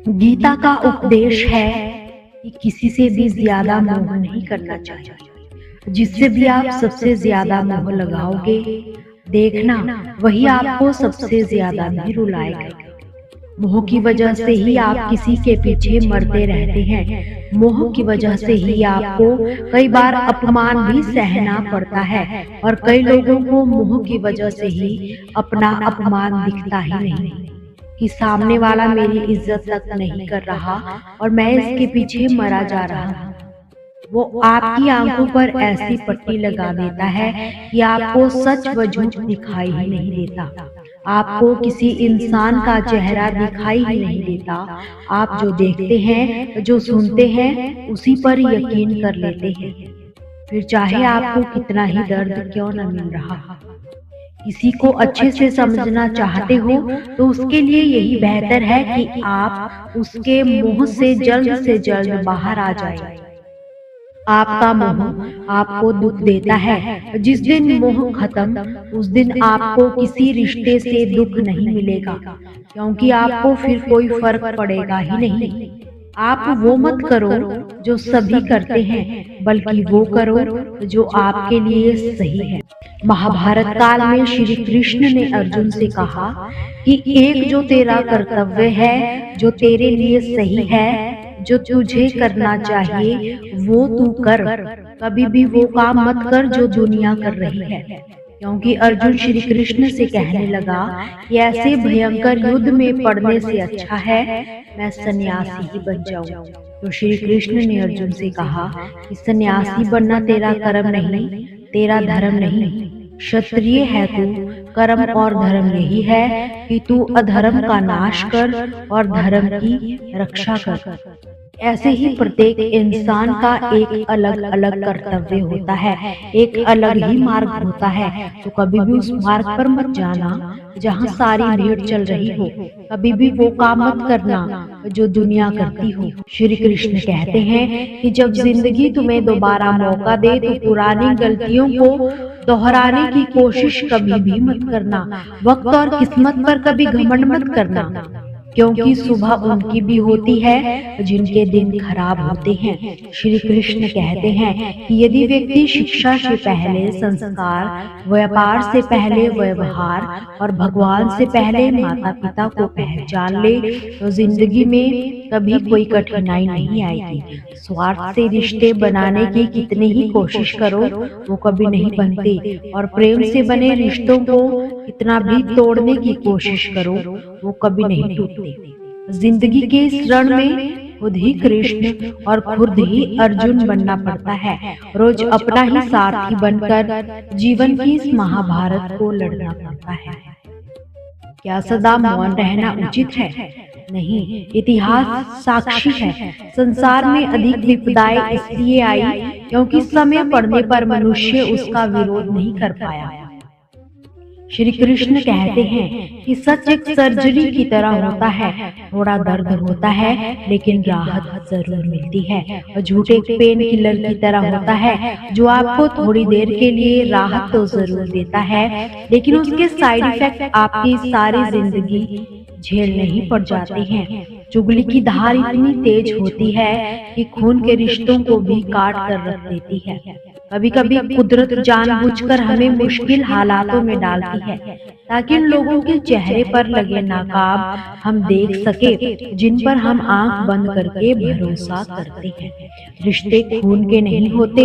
गीता का उपदेश है कि किसी से भी ज्यादा मोह नहीं करना चाहिए। जिससे भी आप सबसे ज्यादा मोह लगाओगे, देखना वही आपको सबसे ज्यादा भी रुलाएगा। मोह की वजह से ही आप किसी के पीछे मरते रहते हैं। मोह की वजह से ही आपको कई बार अपमान भी सहना पड़ता है और कई लोगों को मोह की वजह से ही अपना अपमान दिखता ही नहीं कि सामने वाला मेरी इज्जत तक नहीं कर रहा और मैं इसके पीछे मरा जा रहा हूँ। वो आपकी आंखों पर ऐसी पट्टी लगा देता है कि आपको सच व झूठ दिखाई ही नहीं देता। आपको किसी इंसान का चेहरा दिखाई ही नहीं देता। आप जो देखते हैं, जो सुनते हैं, उसी पर यकीन कर लेते हैं। फिर चाहे आपको कितना ही दर्द क्यों न मिल रहा। किसी को अच्छे से समझना चाहते हो तो उसके लिए यही बेहतर है कि आप उसके मुंह से जल्द बाहर आ जाए। आपका मोह आपको दुख देता है। जिस दिन मोह खत्म, उस दिन आपको किसी रिश्ते से दुख नहीं मिलेगा, क्योंकि आपको फिर कोई फर्क पड़ेगा ही नहीं। आप वो मत करो जो सभी करते हैं, बल्कि वो करो जो आपके लिए सही है। महाभारत काल में श्री कृष्ण ने अर्जुन से कहा कि एक जो तेरा कर्तव्य है, जो तेरे लिए सही है, जो तुझे करना चाहिए वो तू कर। कभी भी वो काम मत कर जो दुनिया कर रही है। क्योंकि अर्जुन श्री कृष्ण से कहने लगा कि ऐसे भयंकर युद्ध में पड़ने से अच्छा है मैं सन्यासी ही बन जाऊं। तो श्री कृष्ण ने अर्जुन से कहा कि सन्यासी बनना तेरा कर्म नहीं, तेरा धर्म नहीं। क्षत्रिय है तू, कर्म और धर्म यही है कि तू अधर्म का नाश कर और धर्म की रक्षा कर। ऐसे ही प्रत्येक इंसान का एक अलग अलग कर्तव्य होता है, एक अलग ही मार्ग होता है। तो कभी भी उस मार्ग पर मत जाना जहाँ सारी भीड़ चल रही हो। कभी भी वो काम मत करना जो दुनिया करती हो। श्री कृष्ण कहते हैं कि जब जिंदगी तुम्हें दोबारा मौका दे तो पुरानी गलतियों को दोहराने की कोशिश कभी भी मत करना। वक्त और किस्मत पर कभी घमंड मत करना, क्योंकि सुबह उनकी भी होती है जिनके दिन खराब होते हैं। श्री कृष्ण कहते हैं कि यदि व्यक्ति शिक्षा से पहले संस्कार, व्यापार से पहले व्यवहार और भगवान से पहले माता पिता को पहचान ले तो जिंदगी में कभी कोई कठिनाई नहीं आएगी। स्वार्थ से रिश्ते बनाने की कितनी ही कोशिश करो वो कभी नहीं बनते, और प्रेम से बने रिश्तों को कितना भी तोड़ने की कोशिश करो वो कभी नहीं टूटते। जिंदगी के इस रण में खुद ही कृष्ण और खुद ही अर्जुन बनना पड़ता है। रोज अपना ही सारथी बनकर जीवन की इस महाभारत को लड़ना पड़ता है। क्या सदा मौन रहना उचित है? नहीं, इतिहास साक्षी है। संसार में अधिक विपदाएं इसलिए आई क्योंकि समय पड़ने पर मनुष्य उसका विरोध नहीं कर पाया। श्री कृष्ण कहते हैं कि सच एक सर्जरी की तरह होता है। थोड़ा दर्द होता है लेकिन राहत जरूर मिलती है। और झूठ एक पेन किलर की तरह होता है जो आपको थोड़ी देर के लिए राहत तो जरूर देता है, लेकिन उसके साइड इफेक्ट आपकी सारी जिंदगी झेलने ही पड़ जाते हैं। चुगली की धार इतनी तेज होती है कि खून के रिश्तों को भी काट कर रख देती है। कभी कभी कुदरत जानबूझकर हमें मुश्किल हालातों में डालती है ताकि उन लोगों के चेहरे पर लगे नाकाब हम देख सके जिन पर हम आंख बंद करके भरोसा करते हैं। रिश्ते खून के नहीं होते,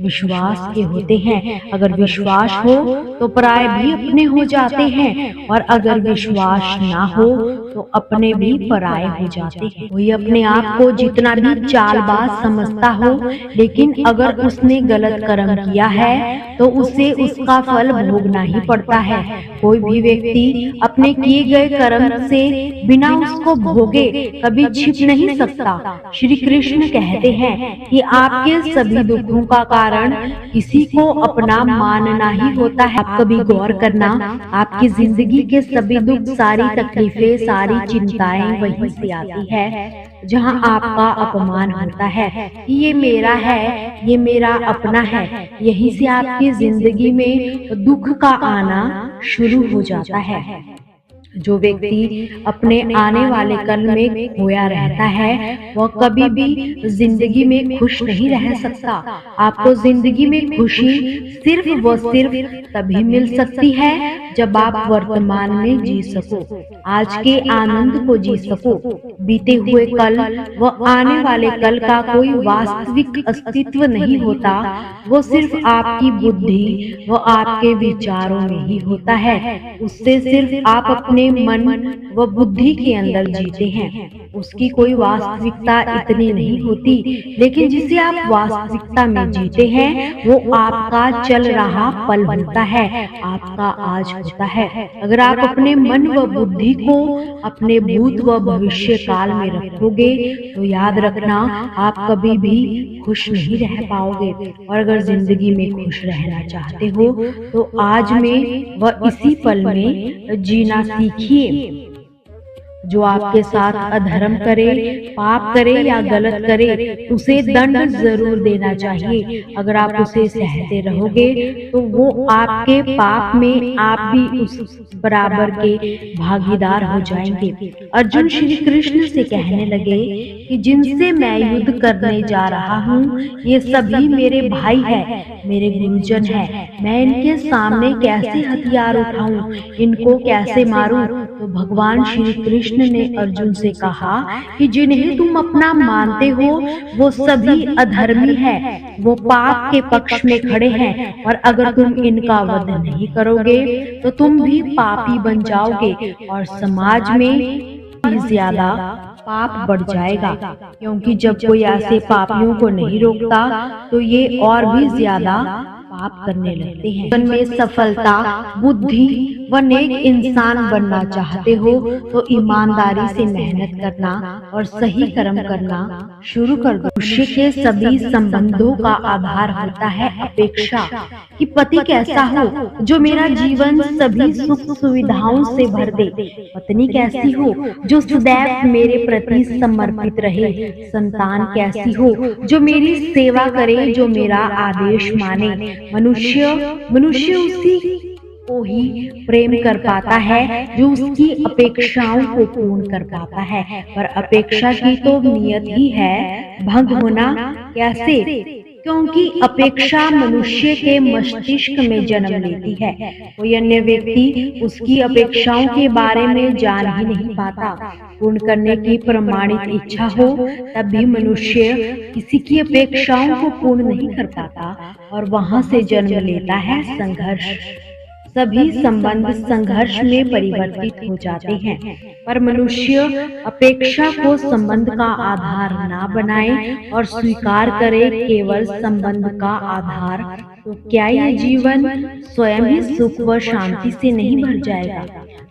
विश्वास के होते हैं। अगर विश्वास हो तो पराये भी अपने हो जाते हैं, और अगर विश्वास ना हो तो अपने भी पराये हो जाते हैं। कोई अपने आप को जितना भी चालबाज समझता हो, लेकिन अगर उसने गलत कर्म किया है तो उसे उसका फल भोगना ही पड़ता है। कोई भी व्यक्ति अपने किए गए कर्म से बिना उसको भोगे कभी छिप नहीं सकता। श्री कृष्ण कहते हैं कि आपके सभी दुखों का कारण किसी को अपना मानना ही होता है। आप कभी गौर करना, आपकी जिंदगी के सभी दुख, सारी तकलीफें, सारी चिंताएं वहीं से आती है जहां आपका अपमान होता है कि ये मेरा है, ये मेरा अपना है। यहीं से आपकी जिंदगी में दुख का आना शुरू हो जाता है। जो व्यक्ति अपने आने वाले कल में खोया रहता है वह कभी भी जिंदगी में खुश नहीं रह सकता। आपको जिंदगी में खुशी सिर्फ व सिर्फ तभी मिल सकती है जब आप वर्तमान में जी सको, आज के आनंद को जी सको। बीते हुए कल व आने वाले कल का कोई वास्तविक अस्तित्व नहीं होता, वो सिर्फ आपकी बुद्धि व आपके विचारों में ही होता है। उससे सिर्फ आप अपने मन व बुद्धि के अंदर जीते हैं। उसकी कोई वास्तविकता इतनी नहीं होती, लेकिन जिसे आप वास्तविकता में जीते हैं वो आपका चल रहा पल होता है, आपका आज होता है। अगर आप अपने मन व बुद्धि को अपने भूत व भविष्य काल में रखोगे तो याद रखना आप कभी भी खुश नहीं रह पाओगे। और अगर जिंदगी में खुश रहना चाहते हो तो आज में व इसी पल में जीना सीखिए। जो आपके साथ अधर्म करे, पाप करे या गलत करे, उसे दंड जरूर देना चाहिए। अगर आप उसे सहते रहोगे तो वो आपके पाप में आप भी उस बराबर के भागीदार हो जाएंगे। अर्जुन श्री कृष्ण से कहने लगे कि जिनसे मैं युद्ध करने जा रहा हूँ ये सभी मेरे भाई हैं, मेरे गुरुजन हैं। मैं इनके सामने कैसे हथियार उठाऊं, इनको कैसे मारूं? तो भगवान श्री कृष्ण ने अर्जुन से कहा कि जिन्हें तुम अपना मानते हो वो सभी अधर्मी हैं, वो पाप के पक्ष में खड़े हैं, और अगर तुम इनका वध नहीं करोगे तो तुम भी पापी बन जाओगे और समाज में भी ज्यादा पाप बढ़ जाएगा। क्योंकि जब कोई ऐसे पापियों को नहीं रोकता तो ये और भी ज्यादा पाप करने लगते हैं। जीवन में सफलता, बुद्धि व नेक इंसान बनना चाहते हो तो ईमानदारी से मेहनत करना और सही कर्म करना शुरू कर दो। मनुष्य के सभी संबंधों का आधार होता है अपेक्षा कि पति कैसा हो जो मेरा जीवन सभी सुख सुविधाओं से भर दे, पत्नी कैसी हो जो सदैव मेरे प्रति समर्पित रहे, संतान कैसी हो जो मेरी सेवा करे, जो मेरा आदेश माने। मनुष्य उसी को ही प्रेम कर पाता है जो उसकी अपेक्षाओं को पूर्ण कर पाता है। पर अपेक्षा की तो नियत ही है भंग होना कैसे? क्योंकि अपेक्षा मनुष्य के मस्तिष्क में जन्म लेती है। कोई अन्य व्यक्ति उसकी अपेक्षाओं के बारे में जान ही नहीं पाता। पूर्ण करने की प्रमाणित इच्छा हो तब भी मनुष्य किसी की अपेक्षाओं को पूर्ण नहीं कर पाता और वहां से जन्म लेता है संघर्ष। सभी संबंध संघर्ष में परिवर्तित हो जाते हैं, पर मनुष्य अपेक्षा को संबंध का आधार ना बनाए और स्वीकार करे केवल संबंध का आधार, तो क्या यह जीवन स्वयं ही सुख व शांति से नहीं भर जाएगा?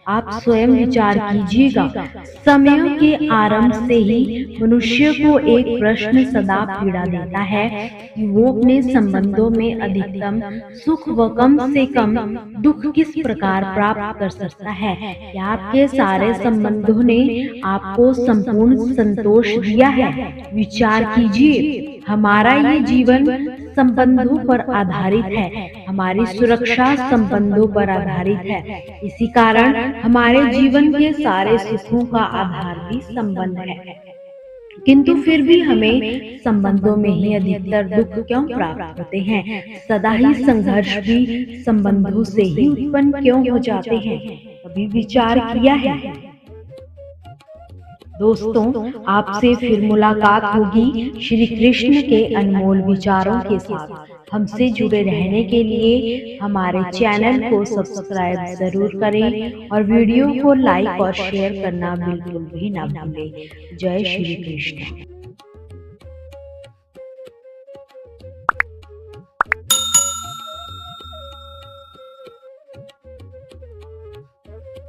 आप स्वयं विचार कीजिएगा। समय के आरंभ से ही मनुष्य को एक प्रश्न सदा पीड़ा देता है कि वो अपने संबंधों में अधिकतम सुख व कम से कम दुख किस प्रकार प्राप्त कर सकता है। क्या आपके सारे संबंधों ने आपको संपूर्ण संतोष दिया है? विचार कीजिए। हमारा ये जीवन संबंधों पर आधारित है, हमारी सुरक्षा संबंधों पर आधारित है। इसी कारण हमारे जीवन के सारे सुखों का आधार भी संबंध है। किंतु फिर भी हमें संबंधों में ही अधिकतर दुख क्यों प्राप्त होते हैं? सदा ही संघर्ष भी संबंधों से ही उत्पन्न क्यों हो जाते हैं? कभी विचार किया है? दोस्तों, आपसे फिर मुलाकात होगी श्री कृष्ण के अनमोल विचारों के साथ। हमसे जुड़े रहने के लिए हमारे चैनल को सब्सक्राइब जरूर करें और वीडियो को लाइक और शेयर करना बिल्कुल भी ना भूलें। जय श्री कृष्ण।